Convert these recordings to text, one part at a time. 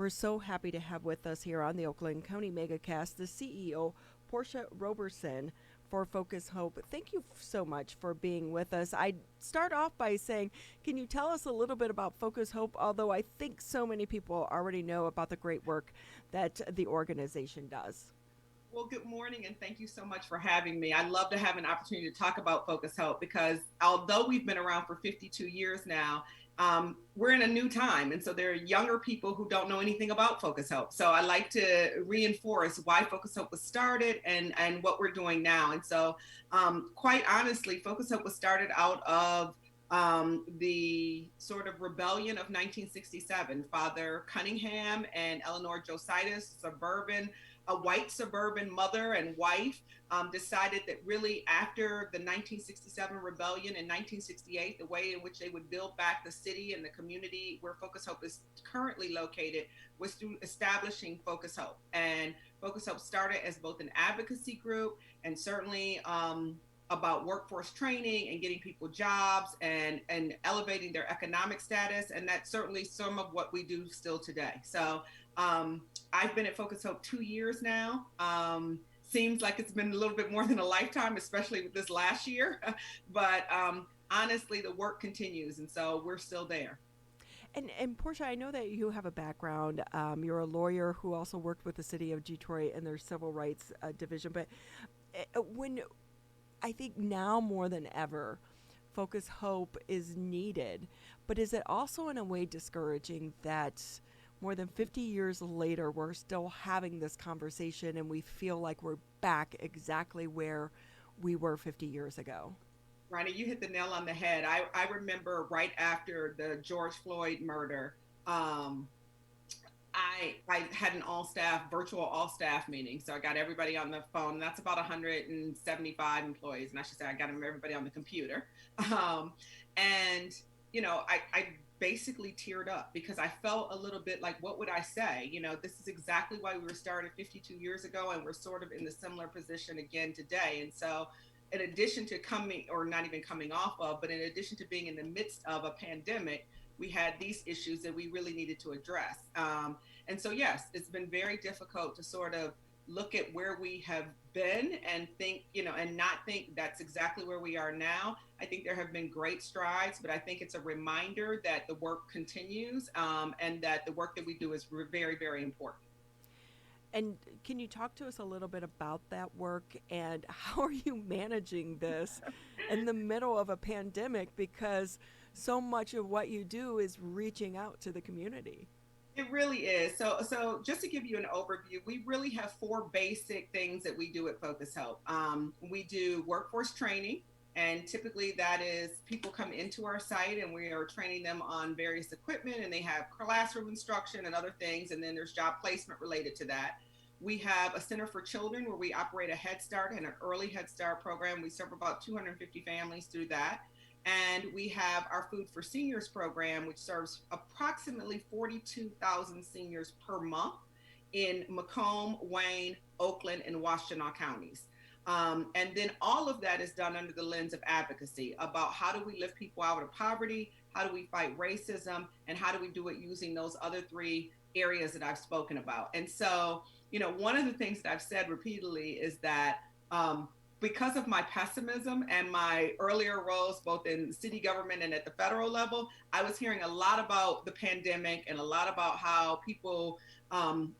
We're so happy to have with us here on the Oakland County Megacast the CEO, Portia Roberson, for Focus Hope. Thank you so much for being with us. I start off by saying, can you tell us a little bit about Focus Hope? Although I think so many people already know about the great work that the organization does. Well, good morning, and thank you so much for having me. I love to have an opportunity to talk about Focus Hope because although we've been around for 52 years now, we're in a new time. And so there are younger people who don't know anything about Focus Hope. So I like to reinforce why Focus Hope was started and what we're doing now. And so, quite honestly, Focus Hope was started out of the sort of rebellion of 1967. Father Cunningham and Eleanor Jositis, a white suburban mother and wife, decided that really after the 1967 rebellion in 1968, the way in which they would build back the city and the community where Focus Hope is currently located was through establishing Focus Hope. And Focus Hope started as both an advocacy group and certainly about workforce training and getting people jobs and elevating their economic status. And that's certainly some of what we do still today. So I've been at Focus Hope 2 years now. Seems like it's been a little bit more than a lifetime, especially with this last year. But honestly, the work continues. And so we're still there. And Portia, I know that you have a background. You're a lawyer who also worked with the city of Detroit and their civil rights division. But when I think now more than ever, Focus Hope is needed. But is it also in a way discouraging that more than 50 years later, we're still having this conversation and we feel like we're back exactly where we were 50 years ago? Ronnie, you hit the nail on the head. I remember right after the George Floyd murder, um, I had an virtual all staff meeting. So I got everybody on the phone. That's about 175 employees. And I should say I got everybody on the computer. Um, and, I basically teared up because I felt a little bit like, what would I say? This is exactly why we were started 52 years ago. And we're sort of in the similar position again today. And so, in addition to coming, or not even coming off of, but in addition to being in the midst of a pandemic, we had these issues that we really needed to address. And so, yes, it's been very difficult to sort of look at where we have been and think, and not think that's exactly where we are now. I think there have been great strides, but I think it's a reminder that the work continues, and that the work that we do is very, very important. And can you talk to us a little bit about that work and how are you managing this in the middle of a pandemic? Because so much of what you do is reaching out to the community. It really is. So just to give you an overview, we really have four basic things that we do at Focus Help. We do workforce training, and typically that is people come into our site and we are training them on various equipment, and they have classroom instruction and other things, and then there's job placement related to that. We have a Center for Children where we operate a Head Start and an early Head Start program. We serve about 250 families through that. And we have our Food for Seniors program, which serves approximately 42,000 seniors per month in Macomb, Wayne, Oakland, and Washtenaw counties. And then all of that is done under the lens of advocacy about how do we lift people out of poverty, how do we fight racism, and how do we do it using those other three areas that I've spoken about. And so, one of the things that I've said repeatedly is that because of my pessimism and my earlier roles, both in city government and at the federal level, I was hearing a lot about the pandemic and a lot about how people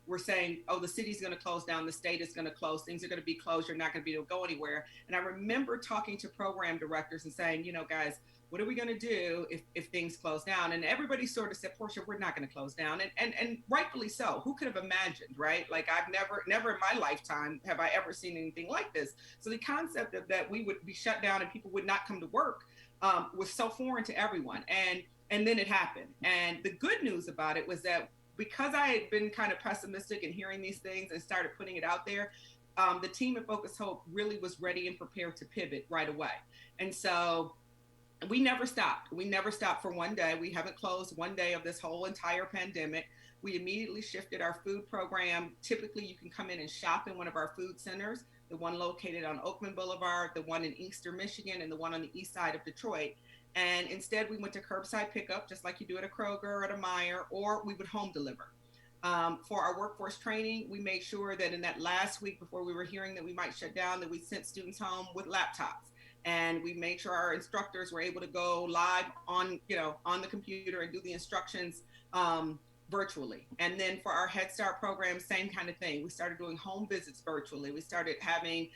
were saying, oh, the city's going to close down, the state is going to close, things are going to be closed, you're not going to be able to go anywhere. And I remember talking to program directors and saying, guys, what are we going to do if things close down? And everybody sort of said, Portia, we're not going to close down. And rightfully so. Who could have imagined, right? Like I've never in my lifetime have I ever seen anything like this. So the concept of that we would be shut down and people would not come to work was so foreign to everyone. And then it happened. And the good news about it was that because I had been kind of pessimistic and hearing these things and started putting it out there, the team at Focus Hope really was ready and prepared to pivot right away. And so we never stopped. We never stopped for one day. We haven't closed one day of this whole entire pandemic. We immediately shifted our food program. Typically, you can come in and shop in one of our food centers, the one located on Oakman Boulevard, the one in Inkster, Michigan, and the one on the east side of Detroit. And instead, we went to curbside pickup, just like you do at a Kroger or at a Meijer, or we would home deliver. For our workforce training, we made sure that in that last week before we were hearing that we might shut down, that we sent students home with laptops. And we made sure our instructors were able to go live on, on the computer and do the instructions virtually. And then for our Head Start program, same kind of thing. We started doing home visits virtually. We started having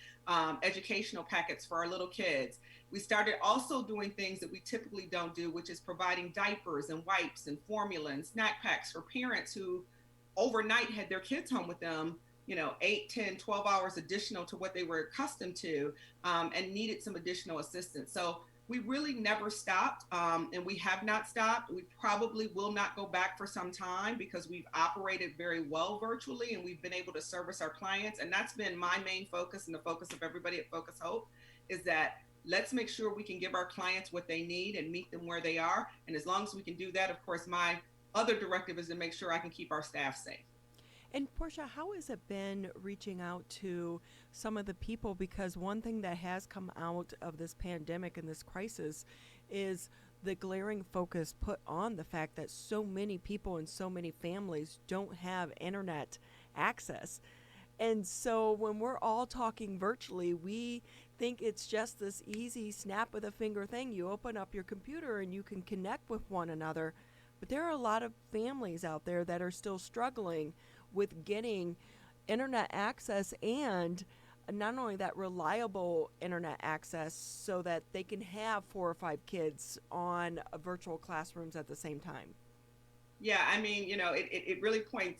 educational packets for our little kids. We started also doing things that we typically don't do, which is providing diapers and wipes and formula and snack packs for parents who overnight had their kids home with them, 8, 10, 12 hours additional to what they were accustomed to, and needed some additional assistance. So we really never stopped, and we have not stopped. We probably will not go back for some time because we've operated very well virtually and we've been able to service our clients. And that's been my main focus and the focus of everybody at Focus Hope, is that let's make sure we can give our clients what they need and meet them where they are. And as long as we can do that, of course, my other directive is to make sure I can keep our staff safe. And Portia, how has it been reaching out to some of the people? Because one thing that has come out of this pandemic and this crisis is the glaring focus put on the fact that so many people and so many families don't have internet access. And so when we're all talking virtually, we think it's just this easy snap of the finger thing. You open up your computer and you can connect with one another. But there are a lot of families out there that are still struggling with getting internet access, and not only that, reliable internet access so that they can have 4 or 5 kids on virtual classrooms at the same time. Yeah, I mean, it really pointed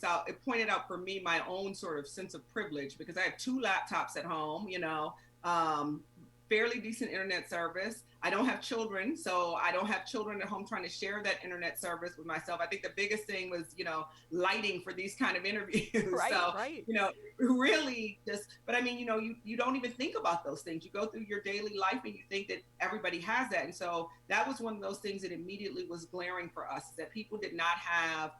out for me my own sort of sense of privilege, because I have 2 laptops at home, fairly decent internet service. I don't have children, so I don't have children at home trying to share that internet service with myself. I think the biggest thing was, lighting for these kind of interviews. Right, so, right. Really just, but I mean, you don't even think about those things. You go through your daily life and you think that everybody has that. And so that was one of those things that immediately was glaring for us, that people did not have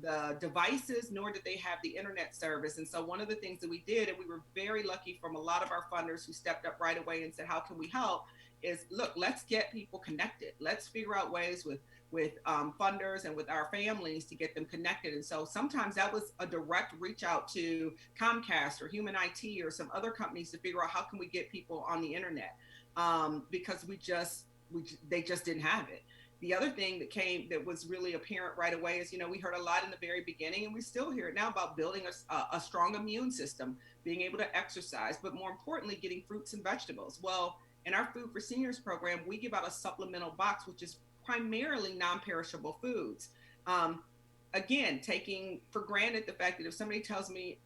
the devices, nor did they have the internet service. And so one of the things that we did, and we were very lucky from a lot of our funders who stepped up right away and said, how can we help, is look, let's get people connected. Let's figure out ways with funders and with our families to get them connected. And so sometimes that was a direct reach out to Comcast or Human IT or some other companies to figure out how can we get people on the internet, because they just didn't have it. The other thing that was really apparent right away is, we heard a lot in the very beginning, and we still hear it now, about building a strong immune system, being able to exercise, but more importantly, getting fruits and vegetables. Well, in our Food for Seniors program, we give out a supplemental box, which is primarily non-perishable foods. Again, taking for granted the fact that if somebody tells me,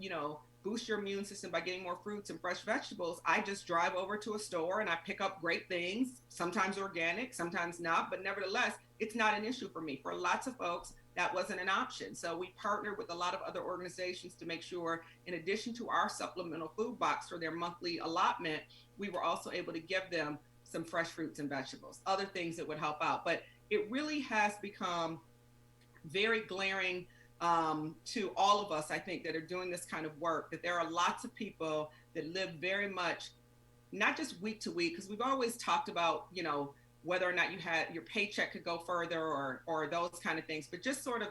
boost your immune system by getting more fruits and fresh vegetables, I just drive over to a store and I pick up great things, sometimes organic, sometimes not, but nevertheless, it's not an issue for me. For lots of folks, that wasn't an option. So we partnered with a lot of other organizations to make sure, in addition to our supplemental food box for their monthly allotment, we were also able to give them some fresh fruits and vegetables, other things that would help out. But it really has become very glaring to all of us, I think, that are doing this kind of work, that there are lots of people that live very much, not just week to week, because we've always talked about, whether or not you had your paycheck could go further or those kind of things, but just sort of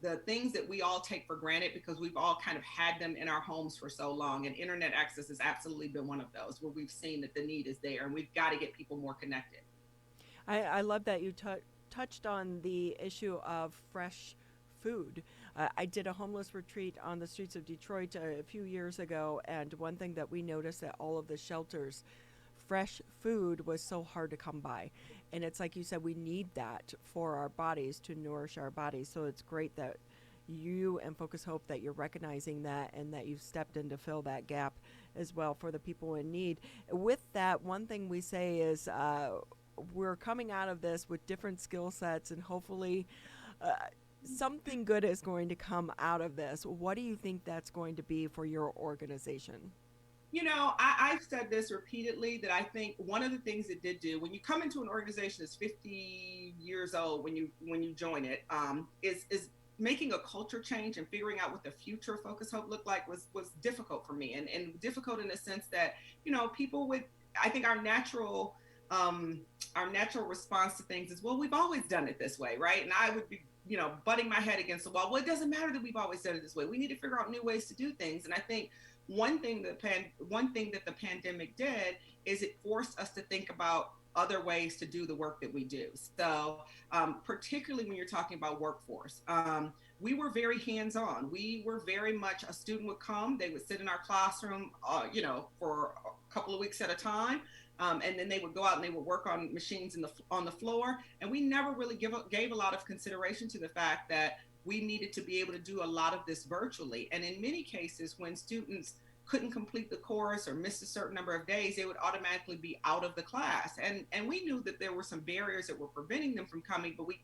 the things that we all take for granted because we've all kind of had them in our homes for so long. And internet access has absolutely been one of those where we've seen that the need is there and we've got to get people more connected. I love that you touched on the issue of fresh food. I did a homeless retreat on the streets of Detroit a few years ago, and one thing that we noticed at all of the shelters, fresh food was so hard to come by. And it's like you said, we need that for our bodies, to nourish our bodies. So it's great that you and Focus Hope, that you're recognizing that and that you've stepped in to fill that gap as well for the people in need. With that, one thing we say is we're coming out of this with different skill sets, and hopefully something good is going to come out of this. What do you think that's going to be for your organization? I've said this repeatedly, that I think one of the things it did do when you come into an organization that's 50 years old, when you join it, is making a culture change and figuring out what the future of Focus Hope looked like was difficult for me, and difficult in the sense that, people would, I think our natural response to things is, well, we've always done it this way, right? And I would be butting my head against the wall. Well, it doesn't matter that we've always done it this way. We need to figure out new ways to do things. And I think one thing that the pandemic did is it forced us to think about other ways to do the work that we do. So particularly when you're talking about workforce, we were very hands-on. We were very much, a student would come, they would sit in our classroom, for a couple of weeks at a time. And then they would go out and they would work on machines on the floor. And we never really gave a lot of consideration to the fact that we needed to be able to do a lot of this virtually. And in many cases, when students couldn't complete the course or missed a certain number of days, they would automatically be out of the class. And we knew that there were some barriers that were preventing them from coming, but we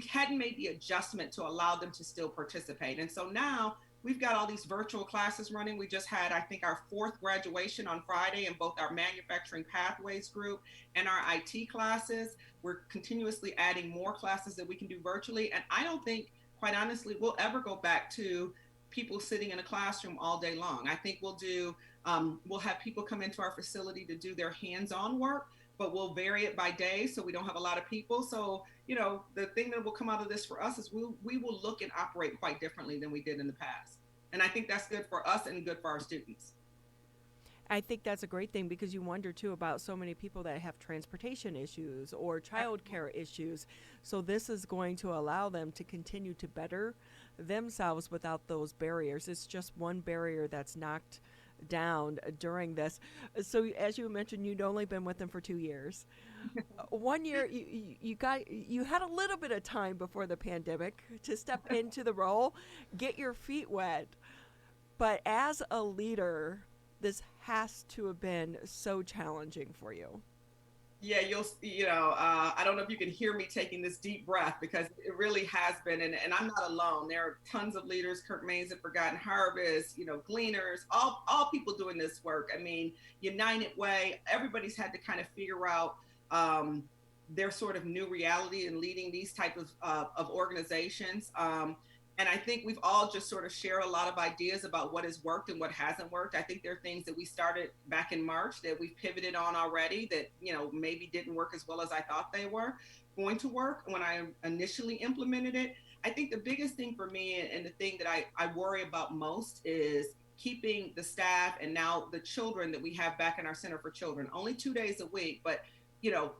hadn't made the adjustment to allow them to still participate. And so now we've got all these virtual classes running. We just had, I think, our 4th graduation on Friday in both our manufacturing pathways group and our IT classes. We're continuously adding more classes that we can do virtually. And I don't think, quite honestly, we'll ever go back to people sitting in a classroom all day long. I think we'll have people come into our facility to do their hands-on work, but we'll vary it by day so we don't have a lot of people. So, the thing that will come out of this for us is we will look and operate quite differently than we did in the past. And I think that's good for us and good for our students. I think that's a great thing, because you wonder too about so many people that have transportation issues or childcare issues. So this is going to allow them to continue to better themselves without those barriers. It's just one barrier that's knocked down during this. So as you mentioned, you'd only been with them for 2 years. 1 year, you had a little bit of time before the pandemic to step into the role, get your feet wet. But as a leader, this has to have been so challenging for you. Yeah, I don't know if you can hear me taking this deep breath, because it really has been, and I'm not alone. There are tons of leaders, Kirk Mays at Forgotten Harvest, Gleaners, all people doing this work. I mean, United Way, everybody's had to kind of figure out their sort of new reality in leading these type of organizations. And I think we've all just sort of shared a lot of ideas about what has worked and what hasn't worked. I think there are things that we started back in March that we've pivoted on already that, maybe didn't work as well as I thought they were going to work when I initially implemented it. I think the biggest thing for me, and the thing that I worry about most, is keeping the staff and now the children that we have back in our Center for Children, only 2 days a week. But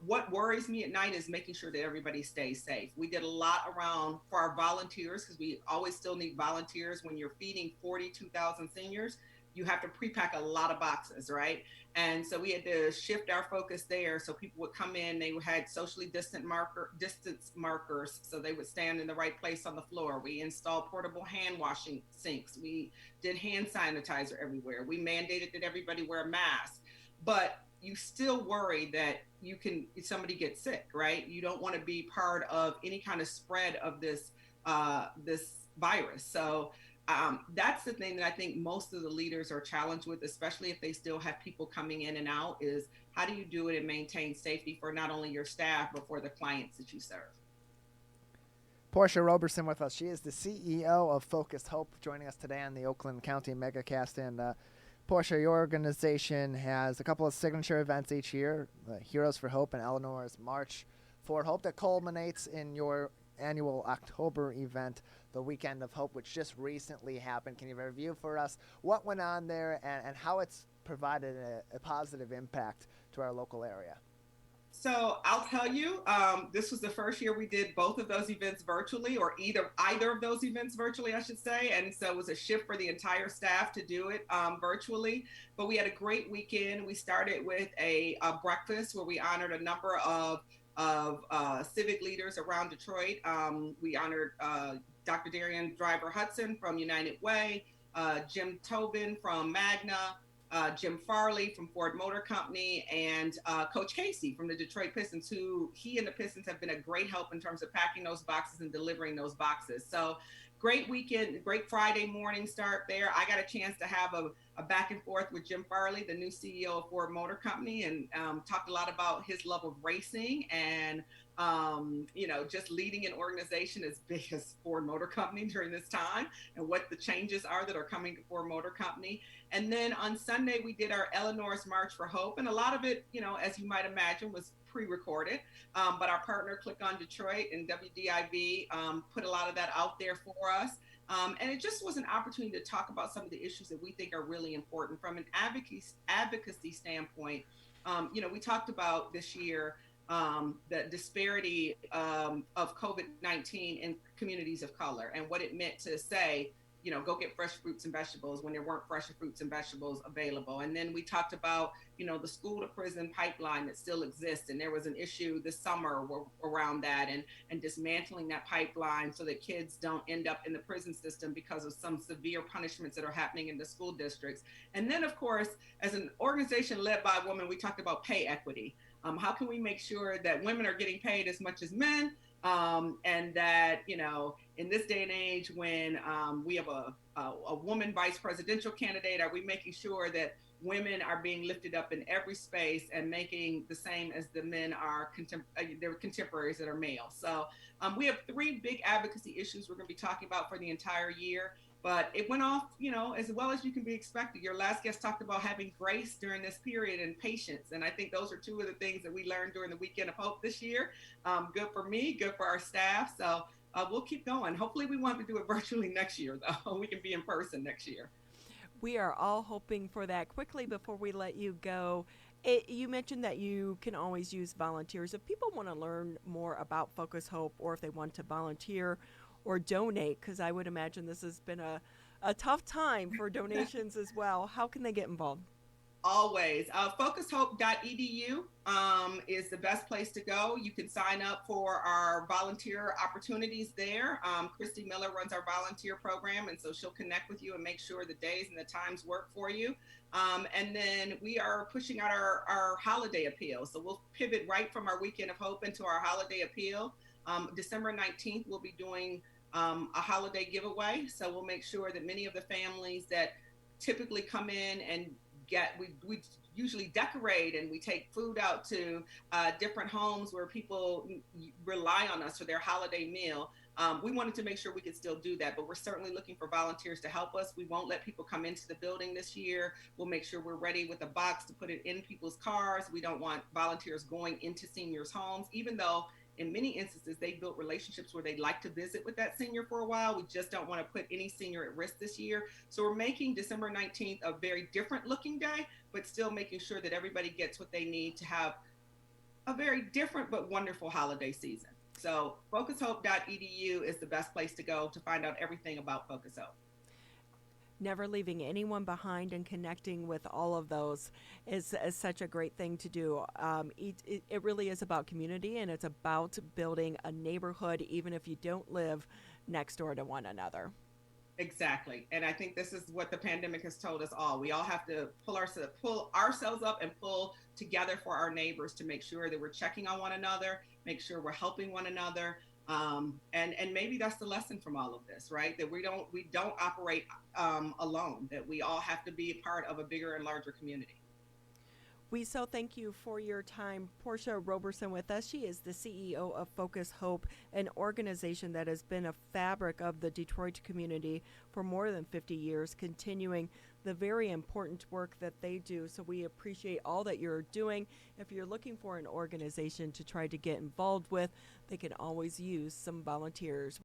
what worries me at night is making sure that everybody stays safe. We did a lot around for our volunteers, because we always still need volunteers. When you're feeding 42,000 seniors, you have to pre-pack a lot of boxes, right? And so we had to shift our focus there. So people would come in, they had socially distance markers, so they would stand in the right place on the floor. We installed portable hand washing sinks. We did hand sanitizer everywhere. We mandated that everybody wear a mask. But you still worry that somebody gets sick, right? You don't want to be part of any kind of spread of this virus. So that's the thing that I think most of the leaders are challenged with, especially if they still have people coming in and out, is how do you do it and maintain safety for not only your staff, but for the clients that you serve? Portia Roberson with us. She is the CEO of Focused Hope, joining us today on the Oakland County Megacast. And Portia, your organization has a couple of signature events each year, Heroes for Hope and Eleanor's March for Hope, that culminates in your annual October event, the Weekend of Hope, which just recently happened. Can you review for us what went on there and how it's provided a positive impact to our local area? So I'll tell you, this was the first year we did both of those events virtually, or either of those events virtually, I should say. And so it was a shift for the entire staff to do it virtually. But we had a great weekend. We started with a breakfast where we honored a number of civic leaders around Detroit. We honored Dr. Darian Driver Hudson from United Way, Jim Tobin from Magna, Jim Farley from Ford Motor Company, and Coach Casey from the Detroit Pistons, he and the Pistons have been a great help in terms of packing those boxes and delivering those boxes. So great weekend, great Friday morning start there. I got a chance to have a back and forth with Jim Farley, the new CEO of Ford Motor Company, and talked a lot about his love of racing and just leading an organization as big as Ford Motor Company during this time, and what the changes are that are coming to Ford Motor Company. And then on Sunday, we did our Eleanor's March for Hope. And a lot of it, as you might imagine, was pre-recorded, but our partner Click on Detroit and WDIV put a lot of that out there for us. And it just was an opportunity to talk about some of the issues that we think are really important from an advocacy standpoint. We talked about this year the disparity of COVID-19 in communities of color and what it meant to say, go get fresh fruits and vegetables when there weren't fresh fruits and vegetables available. And then we talked about, the school to prison pipeline that still exists. And there was an issue this summer around that and dismantling that pipeline so that kids don't end up in the prison system because of some severe punishments that are happening in the school districts. And then, of course, as an organization led by a woman, we talked about pay equity. How can we make sure that women are getting paid as much as men? And that, in this day and age when we have a woman vice presidential candidate, are we making sure that women are being lifted up in every space and making the same as the men are their contemporaries that are male? So we have 3 big advocacy issues we're going to be talking about for the entire year. But it went off, as well as you can be expected. Your last guest talked about having grace during this period and patience. And I think those are 2 of the things that we learned during the Weekend of Hope this year. Good for me, good for our staff. So we'll keep going. Hopefully we want to do it virtually next year, though. We can be in person next year. We are all hoping for that. Quickly, before we let you go, you mentioned that you can always use volunteers. If people want to learn more about Focus Hope, or if they want to volunteer or donate, because I would imagine this has been a tough time for donations as well, how can they get involved? Always. Focushope.edu is the best place to go. You can sign up for our volunteer opportunities there. Christy Miller runs our volunteer program, and so she'll connect with you and make sure the days and the times work for you. And then we are pushing out our holiday appeal. So we'll pivot right from our Weekend of Hope into our holiday appeal. December 19th, we'll be doing a holiday giveaway. So we'll make sure that many of the families that typically come in and we usually decorate and we take food out to different homes where people rely on us for their holiday meal. We wanted to make sure we could still do that, but we're certainly looking for volunteers to help us. We won't let people come into the building this year. We'll make sure we're ready with a box to put it in people's cars. We don't want volunteers going into seniors' homes, even though in many instances, they built relationships where they'd like to visit with that senior for a while. We just don't want to put any senior at risk this year. So we're making December 19th a very different looking day, but still making sure that everybody gets what they need to have a very different but wonderful holiday season. So focushope.edu is the best place to go to find out everything about Focus Hope. Never leaving anyone behind and connecting with all of those is such a great thing to do. It really is about community, and it's about building a neighborhood, even if you don't live next door to one another. Exactly. And I think this is what the pandemic has told us all. We all have to pull ourselves up and pull together for our neighbors to make sure that we're checking on one another, make sure we're helping one another. And maybe that's the lesson from all of this, right? That we don't operate alone, that we all have to be a part of a bigger and larger community. We so thank you for your time. Portia Roberson with us. She is the CEO of Focus Hope, an organization that has been a fabric of the Detroit community for more than 50 years, continuing the very important work that they do. So we appreciate all that you're doing. If you're looking for an organization to try to get involved with, they can always use some volunteers.